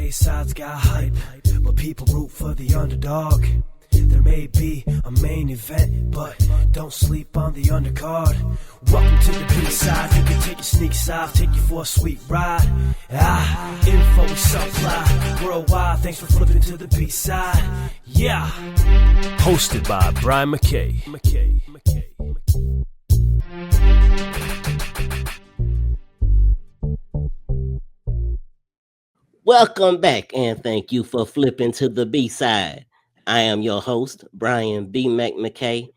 NBA side's got hype, but people root for the underdog. There may be a main event, but don't sleep on the undercard. Welcome to the B-side. You can take your sneaks off, take you for a sweet ride. Info we supply worldwide. Thanks for flipping to the B-side. Yeah. Hosted by Brian Mackay. Welcome back, and thank you for flipping to the B-side. I am your host, Brian BMac Mackay,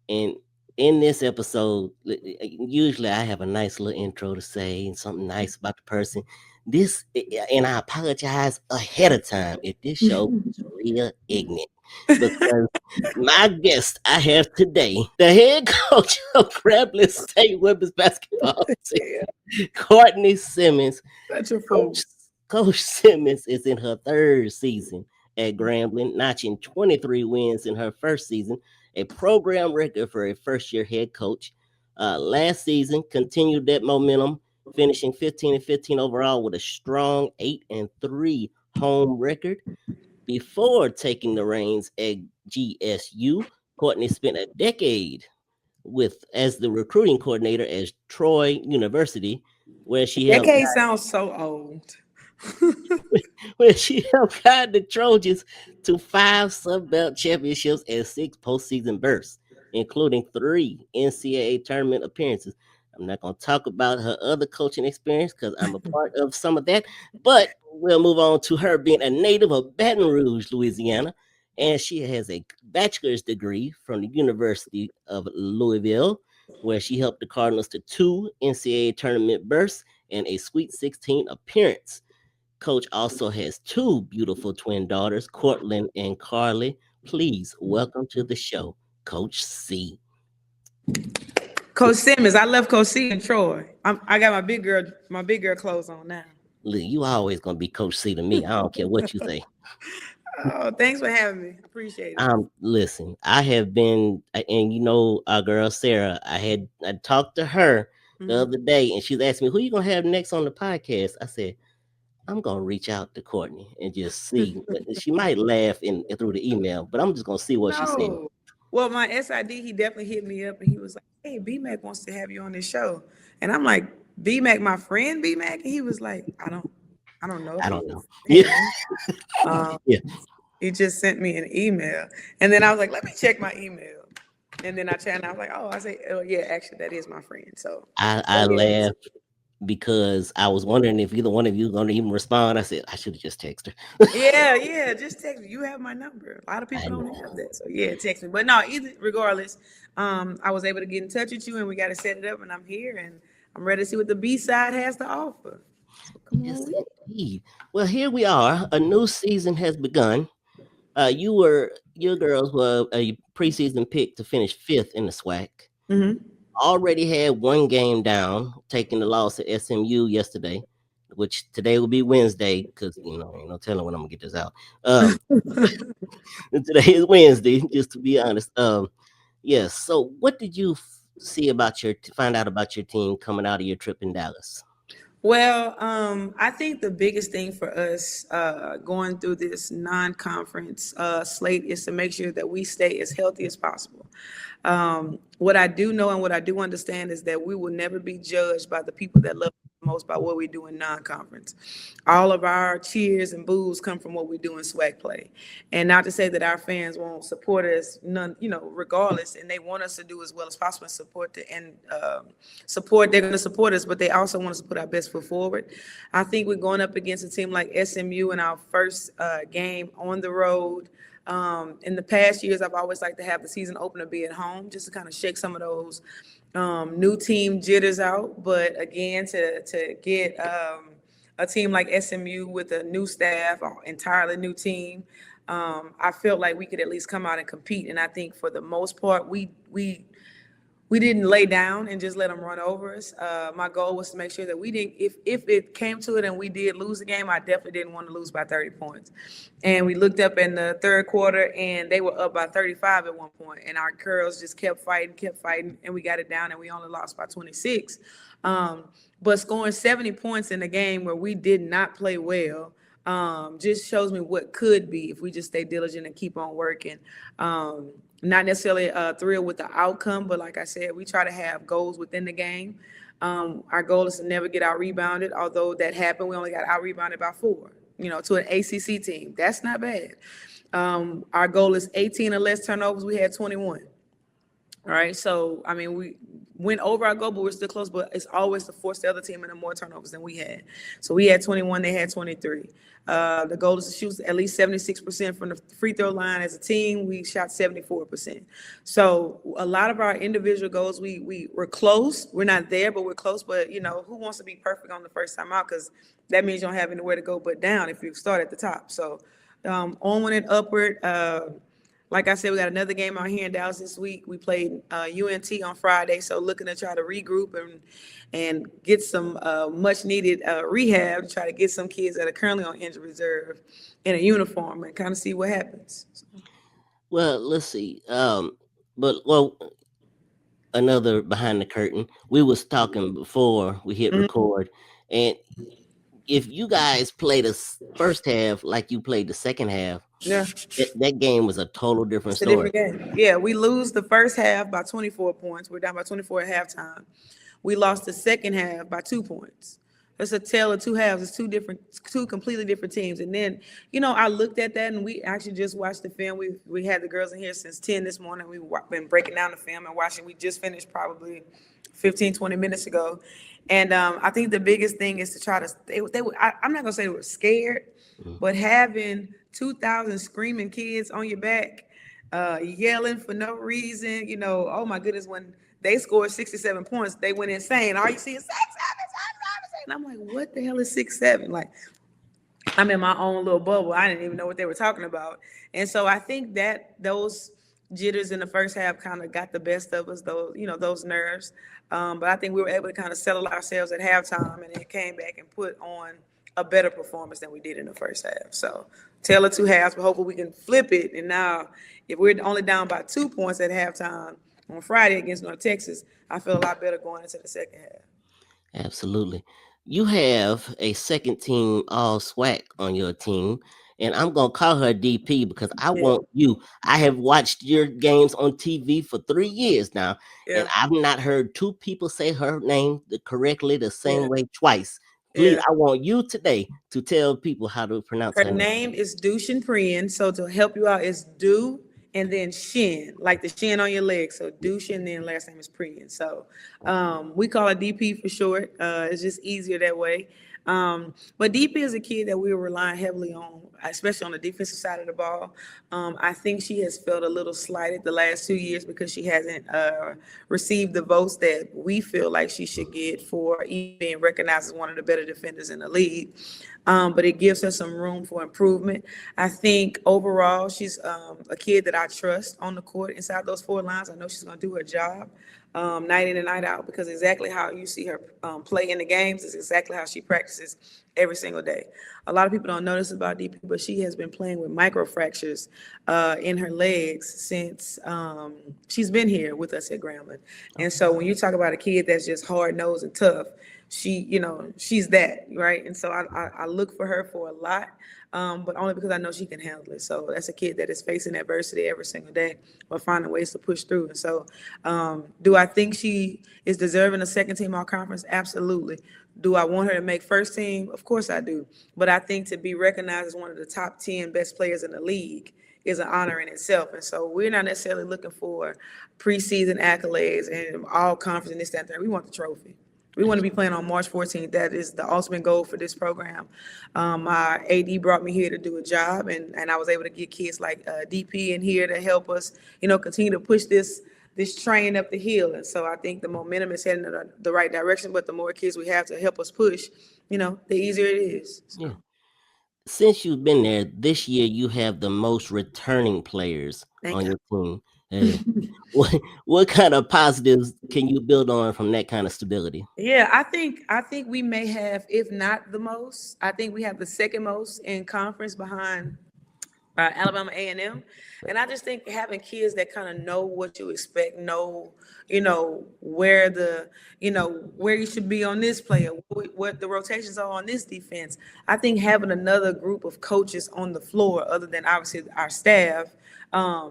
and in this episode, usually I have a nice little intro to say and something nice about the person. And I apologize ahead of time if this show is real ignorant, because my guest I have today, the head coach of Grambling State women's basketball team, Courtney Simmons. That's your phone. Coach Simmons is in her third season at Grambling, notching 23 wins in her first season, a program record for a first-year head coach. Last season, continued that momentum, finishing 15-15 overall with a strong 8-3 home record. Before taking the reins at GSU, Courtney spent a decade as the recruiting coordinator at Troy University, where she helped. Decade sounds so old. Where she helped guide the Trojans to 5 Sun-Belt championships and 6 postseason berths, including 3 NCAA Tournament appearances. I'm not going to talk about her other coaching experience because I'm a part of some of that, but we'll move on to her being a native of Baton Rouge, Louisiana, and she has a bachelor's degree from the University of Louisville, where she helped the Cardinals to 2 NCAA Tournament berths and a Sweet 16 appearance. Coach also has 2 beautiful twin daughters, Courtlyn and Carli. Please welcome to the show, Coach C. Coach Simmons, I love Coach C in Troy. I got my big girl clothes on now. Look, you always gonna be Coach C to me. I don't care what you say. Oh, thanks for having me. Appreciate it. Listen, I have been, and you know our girl Sarah. I talked to her the other day, and she's asked me, "Who you gonna have next on the podcast?" I said, I'm gonna reach out to Courtney and just see. She might laugh through the email, but I'm just gonna see what she said. Well, my SID, he definitely hit me up and he was like, "Hey, BMac wants to have you on this show," and I'm like, "BMac, my friend BMac," and he was like, "I don't know." I don't know. Yeah. He just sent me an email, and then I was like, "Let me check my email," and then I checked, and I was like, "Oh," I say, "Oh yeah, actually, that is my friend." So I laughed because I was wondering if either one of you going to even respond. I said, I should have just texted her. Yeah, just text me. You have my number. A lot of people don't have that. So yeah, text me. But no, regardless, I was able to get in touch with you and we got to set it up and I'm here and I'm ready to see what the B-side has to offer. So come on. Indeed. Well, here we are. A new season has begun. Your girls were a preseason pick to finish 5th in the SWAC. Mm-hmm. Already had 1 game down, taking the loss at SMU yesterday, which today will be Wednesday because ain't no telling when I'm gonna get this out. Today is Wednesday, just to be honest. Yes. So, what did you find out about your team coming out of your trip in Dallas? Well, I think the biggest thing for us going through this non-conference slate is to make sure that we stay as healthy as possible. What I do know and what I do understand is that we will never be judged by the people that love us most by what we do in non-conference. All of our cheers and boos come from what we do in SWAC play. And not to say that our fans won't support us, regardless, and they want us to do as well as possible and they're going to support us, but they also want us to put our best foot forward. I think we're going up against a team like SMU in our first game on the road. In the past years, I've always liked to have the season opener be at home just to kind of shake some of those new team jitters out. But again, to get a team like SMU with a new staff, or entirely new team, I felt like we could at least come out and compete. And I think for the most part, we didn't lay down and just let them run over us. My goal was to make sure that we didn't, if it came to it and we did lose the game, I definitely didn't want to lose by 30 points. And we looked up in the third quarter and they were up by 35 at one point. And our girls just kept fighting, and we got it down and we only lost by 26. But scoring 70 points in a game where we did not play well, just shows me what could be if we just stay diligent and keep on working. Not necessarily thrilled with the outcome, but like I said, we try to have goals within the game. Our goal is to never get out rebounded. Although that happened, we only got out rebounded by 4, to an ACC team. That's not bad. Our goal is 18 or less turnovers. We had 21. All right. So, I mean, we went over our goal, but we're still close. But it's always to force the other team into more turnovers than we had. So we had 21, they had 23. The goal is to shoot at least 76% from the free throw line. As a team, we shot 74%. So a lot of our individual goals, we're close. We're not there, but we're close. But, who wants to be perfect on the first time out? Because that means you don't have anywhere to go but down if you start at the top. So onward and upward. Like I said, we got another game out here in Dallas this week. We played UNT on Friday, so looking to try to regroup and get some much needed rehab to try to get some kids that are currently on injured reserve in a uniform and kind of see what happens. Well, let's see. Another behind the curtain. We was talking before we hit record, and if you guys play the first half like you played the second half, that game was a total different story. Different game. Yeah, we lose the first half by 24 points. We're down by 24 at halftime. We lost the second half by 2 points. It's a tale of two halves. It's two completely different teams. And then, I looked at that, and we actually just watched the film. We had the girls in here since 10 this morning. We've been breaking down the film and watching. We just finished probably 15, 20 minutes ago. And I think the biggest thing is to try to I'm not going to say they were scared, but having 2,000 screaming kids on your back, yelling for no reason, oh my goodness, when they scored 67 points, they went insane. All you see is 6, 7, 7, 7. And I'm like, what the hell is 6, 7? Like, I'm in my own little bubble. I didn't even know what they were talking about. And so I think that those jitters in the first half kind of got the best of us, those nerves. But I think we were able to kind of settle ourselves at halftime and then came back and put on a better performance than we did in the first half. So tale of two halves, but hopefully we can flip it. And now if we're only down by 2 points at halftime on Friday against North Texas, I feel a lot better going into the second half. Absolutely. You have a second team all SWAC on your team, and I'm going to call her DP because I want you. I have watched your games on TV for 3 years now, and I've not heard 2 people say her name correctly the same way twice. Please, I want you today to tell people how to pronounce her name. Her name is Dushin Priyan. So to help you out, it's Du and then Shin, like the shin on your leg. So Dushin, and then last name is Priyan. So we call her DP for short. It's just easier that way. But DP is a kid that we were relying heavily on, especially on the defensive side of the ball. I think she has felt a little slighted the last 2 years because she hasn't received the votes that we feel like she should get for being recognized as one of the better defenders in the league. But it gives her some room for improvement. I think overall she's a kid that I trust on the court inside those 4 lines. I know she's going to do her job night in and night out, because exactly how you see her play in the games is exactly how she practices every single day. A lot of people don't notice about DP, but she has been playing with microfractures in her legs since she's been here with us at Grambling. And so when you talk about a kid that's just hard-nosed and tough, she's that, right? And so I look for her for a lot, but only because I know she can handle it. So that's a kid that is facing adversity every single day, but finding ways to push through. And so do I think she is deserving a second team all conference? Absolutely. Do I want her to make first team? Of course I do. But I think to be recognized as one of the top 10 best players in the league is an honor in itself. And so we're not necessarily looking for preseason accolades and all conference and this, that, and that. We want the trophy. We want to be playing on March 14th. That is the ultimate goal for this program. My AD brought me here to do a job, and I was able to get kids like DP in here to help us, continue to push this train up the hill. And so I think the momentum is heading in the right direction, but the more kids we have to help us push, the easier it is. So. Yeah. Since you've been there, this year you have the most returning players on your team. What kind of positives can you build on from that kind of stability? Yeah, I think we may have, if not the most, I think we have the second most in conference behind Alabama A&M. And I just think having kids that kind of know what you expect, know, where where you should be on this player, what the rotations are on this defense. I think having another group of coaches on the floor, other than obviously our staff,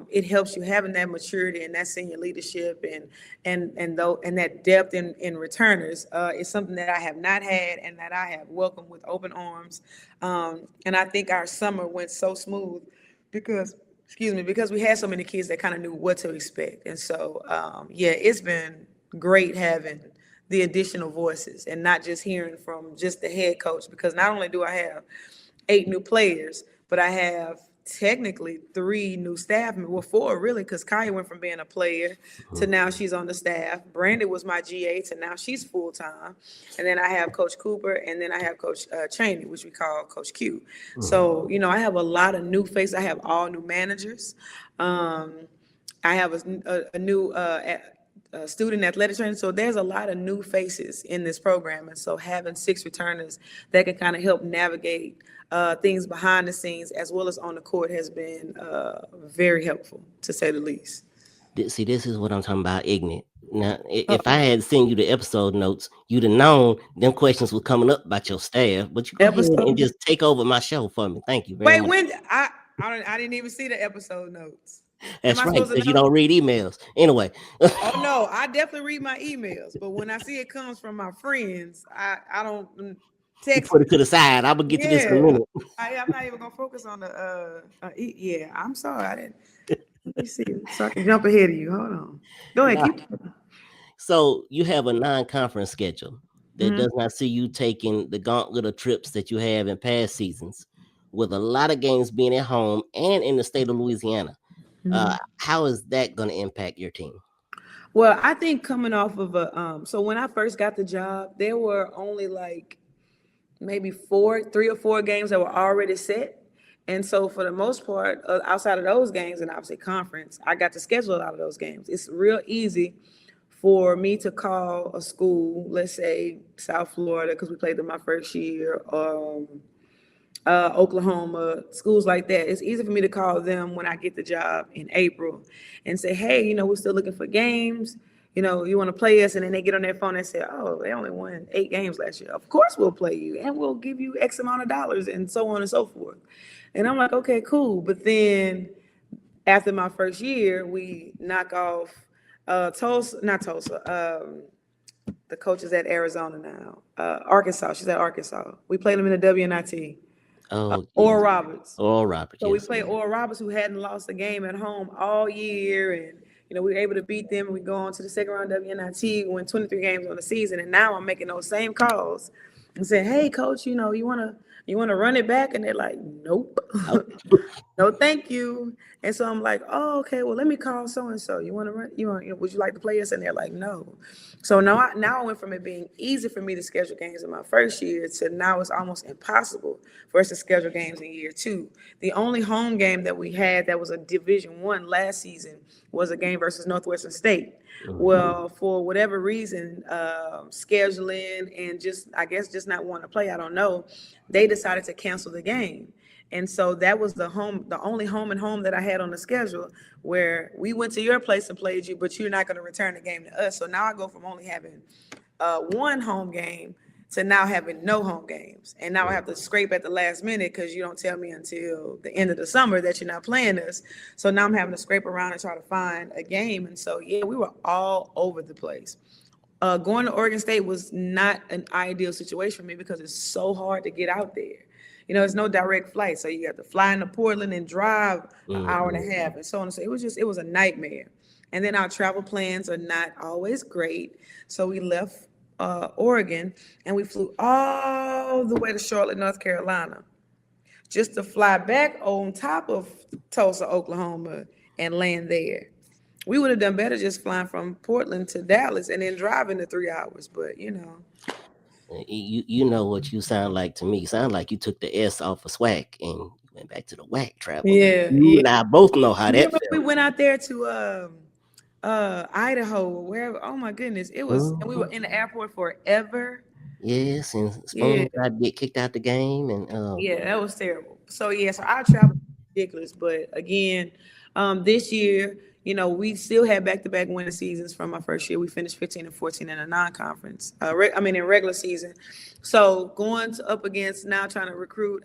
it helps you having that maturity and that senior leadership and that depth in returners is something that I have not had and that I have welcomed with open arms. And I think our summer went so smooth because we had so many kids that kind of knew what to expect. And so, it's been great having the additional voices and not just hearing from just the head coach, because not only do I have 8 new players, but I have technically 3 new staff, well 4 really, because Kaya went from being a player to now she's on the staff. Brandon was my GA to now she's full-time, and then I have Coach Cooper, and then I have Coach Cheney, which we call Coach Q. So I have a lot of new faces. I have all new managers. I have a new student athletic trainer. So there's a lot of new faces in this program, and so having 6 returners that can kind of help navigate things behind the scenes as well as on the court has been very helpful, to say the least. See, this is what I'm talking about, ignorant. Now, if I had sent you the episode notes, you'd have known them questions were coming up about your staff. But you go ahead and just take over my show for me. Thank you very much. Wait, when I didn't even see the episode notes. That's right, because you don't read emails. Anyway. Oh no, I definitely read my emails, but when I see it comes from my friends, I don't text. Put it to the side. I'm gonna get to this in a minute. I'm not even gonna focus on the. I'm sorry, I didn't. Let me see, so I can jump ahead of you. Hold on. Go ahead. So you have a non-conference schedule that does not see you taking the gauntlet of trips that you have in past seasons, with a lot of games being at home and in the state of Louisiana. How is that going to impact your team? Well, I think coming off of so when I first got the job, there were only like maybe 3 or 4 games that were already set. And so for the most part, outside of those games and obviously conference, I got to schedule a lot of those games. It's real easy for me to call a school, let's say South Florida, because we played them my first year, Oklahoma, schools like that. It's easy for me to call them when I get the job in April and say, hey, we're still looking for games. You want to play us? And then they get on their phone and say, oh, they only won 8 games last year. Of course we'll play you and we'll give you X amount of dollars and so on and so forth. And I'm like, okay, cool. But then after my first year, we knock off the coach is at Arizona now. Arkansas. She's at Arkansas. We played them in the WNIT. Oral Roberts. So we played Oral Roberts, who hadn't lost a game at home all year, and we were able to beat them. And we go on to the second round WNIT, win 23 games on the season, and now I'm making those same calls and saying, "Hey, coach, you wanna run it back?" And they're like, "Nope, no, thank you." And so I'm like, "Oh, okay. Well, let me call so and so. You want to run? Would you like to play us?" And they're like, "No." So now I went from it being easy for me to schedule games in my first year to now it's almost impossible for us to schedule games in year 2. The only home game that we had that was a Division I last season was a game versus Northwestern State. Well, for whatever reason, scheduling and just not wanting to play, I don't know, they decided to cancel the game. And so that was the only home and home that I had on the schedule, where we went to your place and played you, but you're not going to return the game to us. So now I go from only having 1 home game to now having no home games. And now I have to scrape at the last minute because you don't tell me until the end of the summer that you're not playing us. So now I'm having to scrape around and try to find a game. And so, we were all over the place. Going to Oregon State was not an ideal situation for me because it's so hard to get out there. It's no direct flight. So you have to fly into Portland and drive an hour and a half and so on. So it was a nightmare. And then our travel plans are not always great. So we left Oregon and we flew all the way to Charlotte, North Carolina, just to fly back on top of Tulsa, Oklahoma, and land there. We would have done better just flying from Portland to Dallas and then driving the 3 hours. But You know what you sound like to me. You sound like you took the S off of SWAC and went back to the WAC travel. Yeah. And I both know how that felt. We went out there to Idaho or wherever. Oh my goodness. It was and we were in the airport forever. Yes, and Spoon tried to get kicked out the game and that was terrible. So so I traveled ridiculous. But again, this year, we still had back-to-back winning seasons from our first year. We finished 15-14 in a non-conference. In regular season. So going up against now trying to recruit.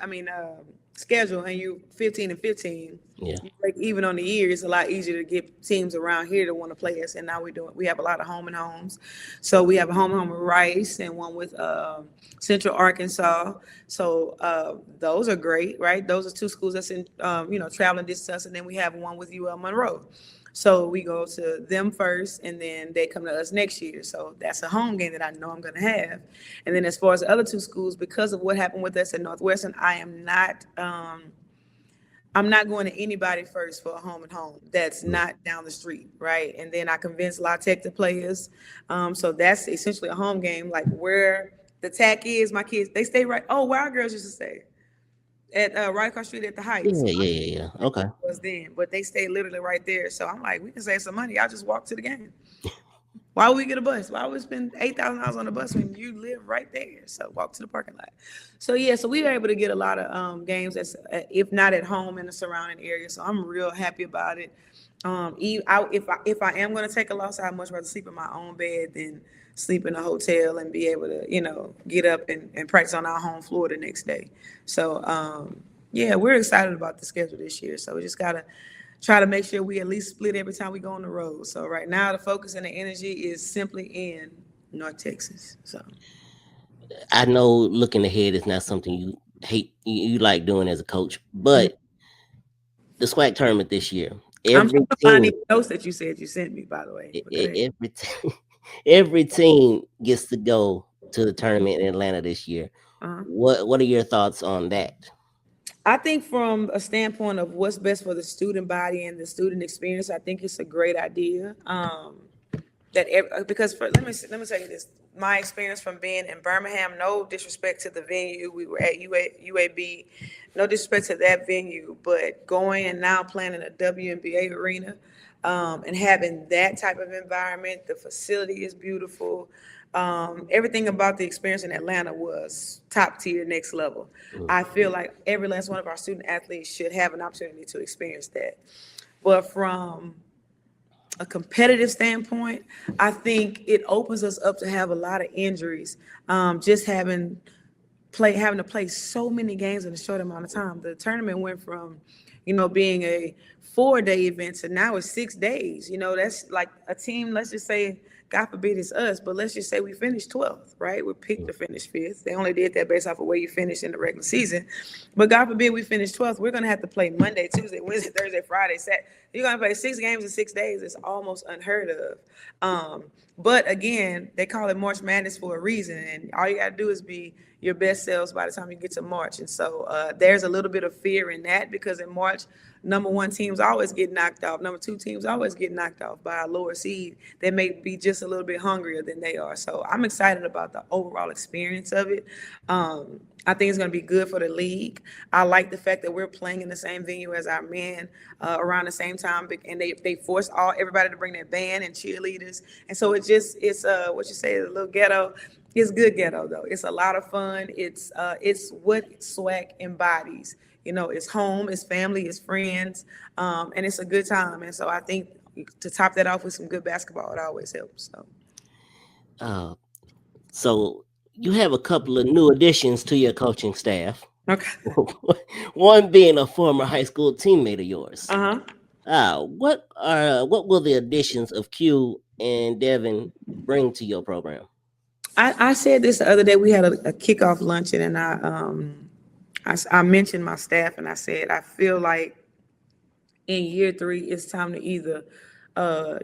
Schedule, and you 15-15. Yeah. Like even on the year, it's a lot easier to get teams around here to want to play us. And now we have a lot of home and homes. So we have a home with Rice and one with Central Arkansas. So those are great, right? Those are two schools that's in traveling distance, and then we have one with UL Monroe. So we go to them first, and then they come to us next year. So that's a home game that I know I'm going to have. And then as far as the other two schools, because of what happened with us at Northwestern, I'm not going to anybody first for a home and home. That's not down the street, right? And then I convinced La Tech to play us. So that's essentially a home game, like where the TAC is. My kids, they stay right. Oh, where our girls used to stay. At right across the street at the Heights. Yeah. Okay. Was then, but they stay literally right there. So I'm like, we can save some money. I'll just walk to the game. Why would we get a bus? Why would we spend $8,000 on a bus when you live right there? So walk to the parking lot. So yeah, so we were able to get a lot of games that's if not at home in the surrounding area. So I'm real happy about it. If I am going to take a loss, I'd much rather sleep in my own bed than sleep in a hotel and be able to, get up and practice on our home floor the next day. So, we're excited about the schedule this year. So we just got to try to make sure we at least split every time we go on the road. So right now the focus and the energy is simply in North Texas. So I know looking ahead is not something you like doing as a coach, but the SWAC tournament this year, I'm trying to find these notes that you said you sent me, by the way. Every team gets to go to the tournament in Atlanta this year. What are your thoughts on that? I think from a standpoint of what's best for the student body and the student experience, I think it's a great idea. Let me tell you this. My experience from being in Birmingham, no disrespect to the venue, we were at UAB, no disrespect to that venue, but going and now playing in a WNBA arena and having that type of environment, the facility is beautiful. Everything about the experience in Atlanta was top tier, next level. I feel like every last one of our student athletes should have an opportunity to experience that. But from a competitive standpoint, I think it opens us up to have a lot of injuries. Just having to play so many games in a short amount of time. The tournament went from, being a 4-day event to now it's 6 days. That's like a team, let's just say, God forbid it's us, but let's just say we finished 12th, right? We picked to finish 5th. They only did that based off of where you finished in the regular season. But God forbid we finish 12th. We're going to have to play Monday, Tuesday, Wednesday, Thursday, Friday, Saturday. You're going to play 6 games in 6 days. It's almost unheard of. But again, they call it March Madness for a reason. And all you got to do is be your best selves by the time you get to March. And so there's a little bit of fear in that because in March, number 1 teams always get knocked off. Number 2 teams always get knocked off by a lower seed. They may be just a little bit hungrier than they are. So I'm excited about the overall experience of it. I think it's going to be good for the league. I like the fact that we're playing in the same venue as our men around the same time, and they force everybody to bring their band and cheerleaders. And so it's what you say, a little ghetto. It's good ghetto though. It's a lot of fun. It's what SWAC embodies. It's home, it's family, it's friends, and it's a good time. And so I think to top that off with some good basketball, it always helps. So you have a couple of new additions to your coaching staff. Okay. One being a former high school teammate of yours. What will the additions of Q and Devin bring to your program? I said this the other day. We had a kickoff luncheon, and I mentioned my staff, and I said I feel like in year 3 it's time to either or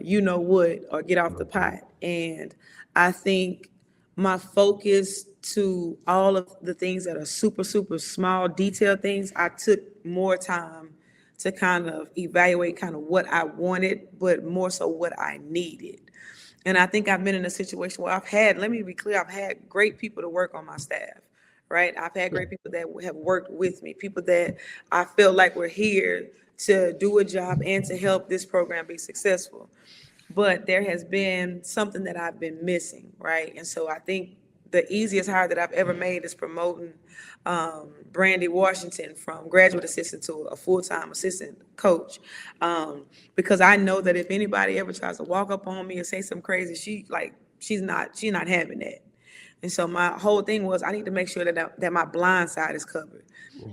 get off the pot. And I think my focus to all of the things that are super, super small detail things, I took more time to kind of evaluate kind of what I wanted, but more so what I needed. And I think I've been in a situation where let me be clear, I've had great people to work on my staff, right? I've had great people that have worked with me, people that I feel like we're here to do a job and to help this program be successful. But there has been something that I've been missing, right? And so I think the easiest hire that I've ever made is promoting Brandy Washington from graduate assistant to a full-time assistant coach, because I know that if anybody ever tries to walk up on me or say something crazy, she's not having that. And so my whole thing was I need to make sure that my blind side is covered.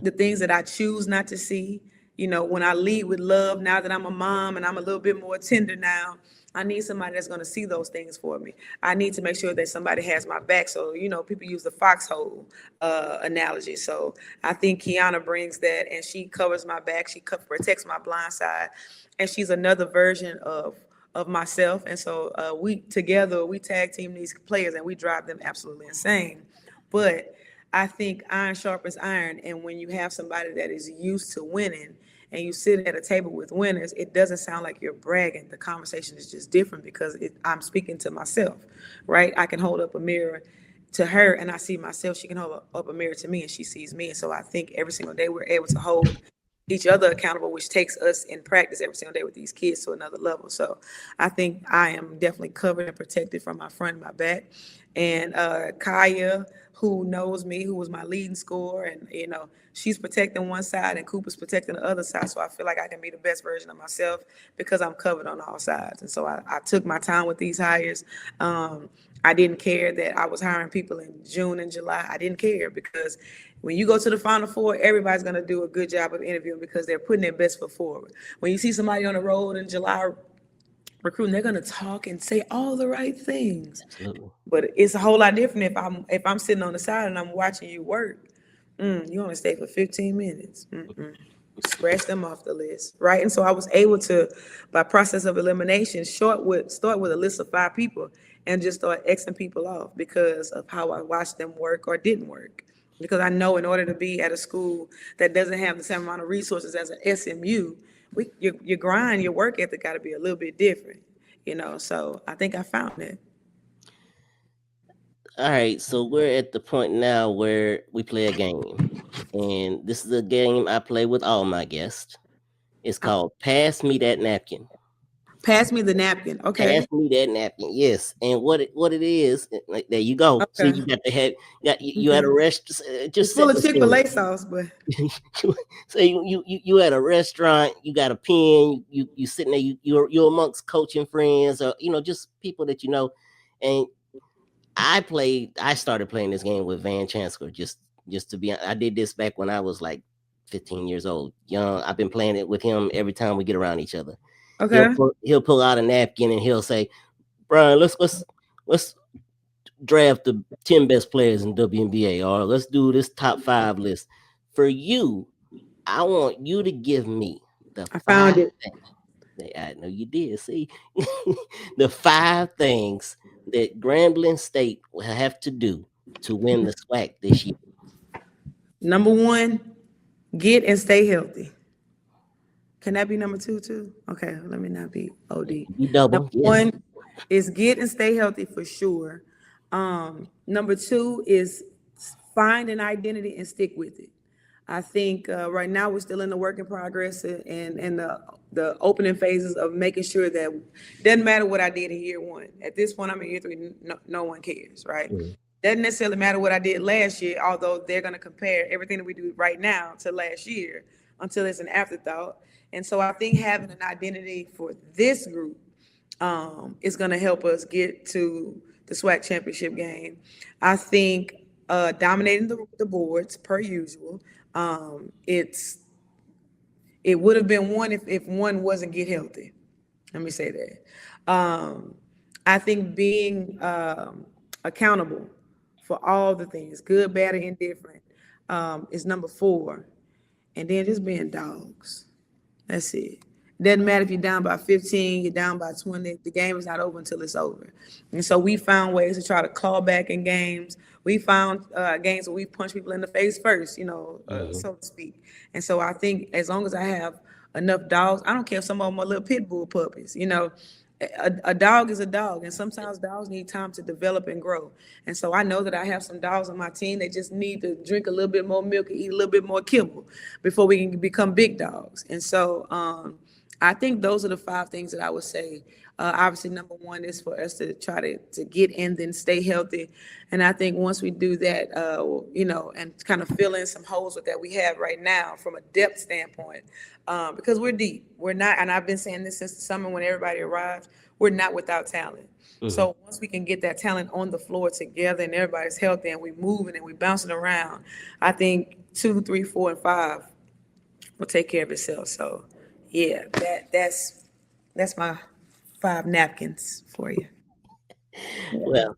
The things that I choose not to see, when I lead with love, now that I'm a mom and I'm a little bit more tender now, I need somebody that's going to see those things for me. I need to make sure that somebody has my back. So, people use the foxhole analogy. So I think Kiana brings that, and she covers my back. She protects my blind side. And she's another version of myself. And so we tag team these players and we drive them absolutely insane. But I think iron sharpens iron. And when you have somebody that is used to winning, and you sit at a table with winners, it doesn't sound like you're bragging. The conversation is just different because I'm speaking to myself, right? I can hold up a mirror to her and I see myself. She can hold up a mirror to me and she sees me. And so I think every single day we're able to hold each other accountable, which takes us in practice every single day with these kids to another level. So I think I am definitely covered and protected from my front and my back. And Kaya, who knows me, who was my leading scorer, and she's protecting one side and Cooper's protecting the other side. So I feel like I can be the best version of myself because I'm covered on all sides. And so I took my time with these hires. I didn't care that I was hiring people in June and July. I didn't care because when you go to the Final Four, everybody's going to do a good job of interviewing because they're putting their best foot forward. When you see somebody on the road in July recruiting, they're going to talk and say all the right things. Absolutely. But it's a whole lot different if I'm sitting on the side and I'm watching you work. You only stay for 15 minutes. Scratch them off the list, right? And so I was able to, by process of elimination, start with a list of 5 people and just start Xing people off because of how I watched them work or didn't work. Because I know in order to be at a school that doesn't have the same amount of resources as an SMU, your grind, your work ethic got to be a little bit different, So I think I found it. All right, so we're at the point now where we play a game, and this is a game I play with all my guests. It's called Pass Me That Napkin. Pass me the napkin. Okay. Pass me that napkin. Yes, and what it is, like there you go. Okay. So you got to have you at a restaurant. Just full of Chick-fil-A sauce, but so you at a restaurant. You got a pen. You sitting there. You're amongst coaching friends, or just people that you know, and I started playing this game with Van Chancellor just to be. I did this back when I was like 15 years old, young. I've been playing it with him every time we get around each other. Okay. He'll pull out a napkin and he'll say, "Brian, let's draft the 10 best players in WNBA, or let's do this top 5 list. For you, I want you to give me the I found 5 it. things." I know you did. See, the 5 things that Grambling State will have to do to win the SWAC this year. Number 1, get and stay healthy. Can that be number 2 too? Okay, let me not be OD. You double. Number 1 is get and stay healthy for sure. Number 2 is find an identity and stick with it. I think right now we're still in the work in progress and the opening phases of making sure that doesn't matter what I did in year 1. At this point, I'm in year 3. No one cares, right? Mm-hmm. Doesn't necessarily matter what I did last year, although they're going to compare everything that we do right now to last year until it's an afterthought. And so I think having an identity for this group is going to help us get to the SWAC championship game. I think dominating the boards per usual. It would have been 1 if 1 wasn't get healthy. Let me say that. I think being accountable for all the things, good, bad, or indifferent, is number 4. And then just being dogs. That's it. Doesn't matter if you're down by 15, you're down by 20. The game is not over until it's over. And so we found ways to try to claw back in games. We found games where we punch people in the face first, so to speak. And so I think as long as I have enough dogs, I don't care if some of them are little pit bull puppies, a dog is a dog. And sometimes dogs need time to develop and grow. And so I know that I have some dogs on my team. They just need to drink a little bit more milk and eat a little bit more kibble before we can become big dogs. And so I think those are the 5 things that I would say. Obviously, number one is for us to try to get in, then stay healthy. And I think once we do that, and kind of fill in some holes with that we have right now from a depth standpoint, because we're deep. We're not, and I've been saying this since the summer when everybody arrived, we're not without talent. Mm-hmm. So once we can get that talent on the floor together and everybody's healthy and we moving and we bouncing around, I think 2, 3, 4, and 5 will take care of itself. So yeah, that's my 5 napkins for you. Well,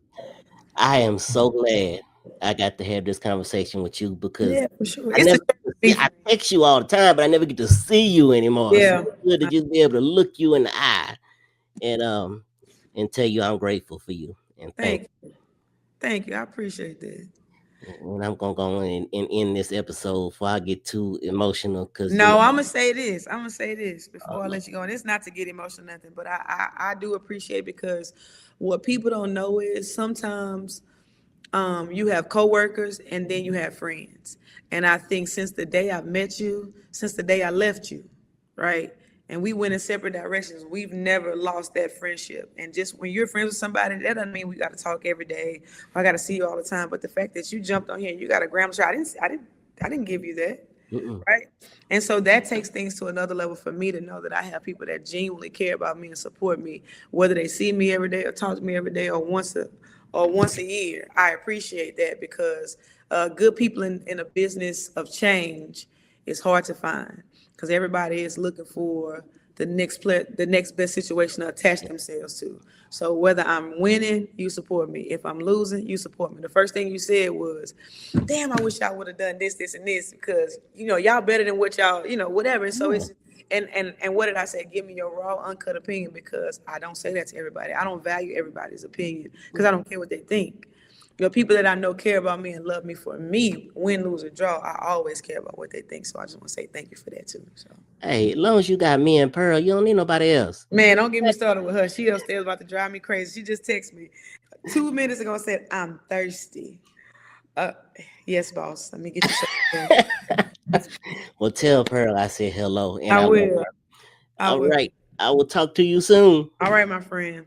I am so glad I got to have this conversation with you because for sure. I text you all the time, but I never get to see you anymore. Yeah. So it's good to just be able to look you in the eye and tell you I'm grateful for you. And thank you. Thank you. I appreciate that. And I'm gonna go in and end this episode before I get too emotional. I'm gonna say this. Before I let you go. And it's not to get emotional, nothing, but I do appreciate, because what people don't know is sometimes you have coworkers and then you have friends. And I think since the day I've met you, since the day I left you, right? And we went in separate directions, we've never lost that friendship. And just when you're friends with somebody, that doesn't mean we got to talk every day. Or I got to see you all the time. But the fact that you jumped on here and you got a Grambling shirt, I didn't give you that. Right. And so that takes things to another level for me to know that I have people that genuinely care about me and support me, whether they see me every day or talk to me every day or once a year. I appreciate that, because good people in a business of change is hard to find, because everybody is looking for the next best situation to attach themselves to. So whether I'm winning, you support me. If I'm losing, you support me. The first thing you said was, damn, I wish y'all would have done this, and this, because, y'all better than what y'all, whatever. And so it's, and what did I say? Give me your raw, uncut opinion, because I don't say that to everybody. I don't value everybody's opinion because I don't care what they think. People that I know care about me and love me for me, win, lose, or draw, I always care about what they think. So I just want to say thank you for that too. So, hey, as long as you got me and Pearl, you don't need nobody else. Man, don't get me started with her. She upstairs about to drive me crazy. She just texted me 2 minutes ago and said, I'm thirsty. Yes, boss. Let me get you something. Well, tell Pearl I said hello. And I will. All right. I will talk to you soon. All right, my friend.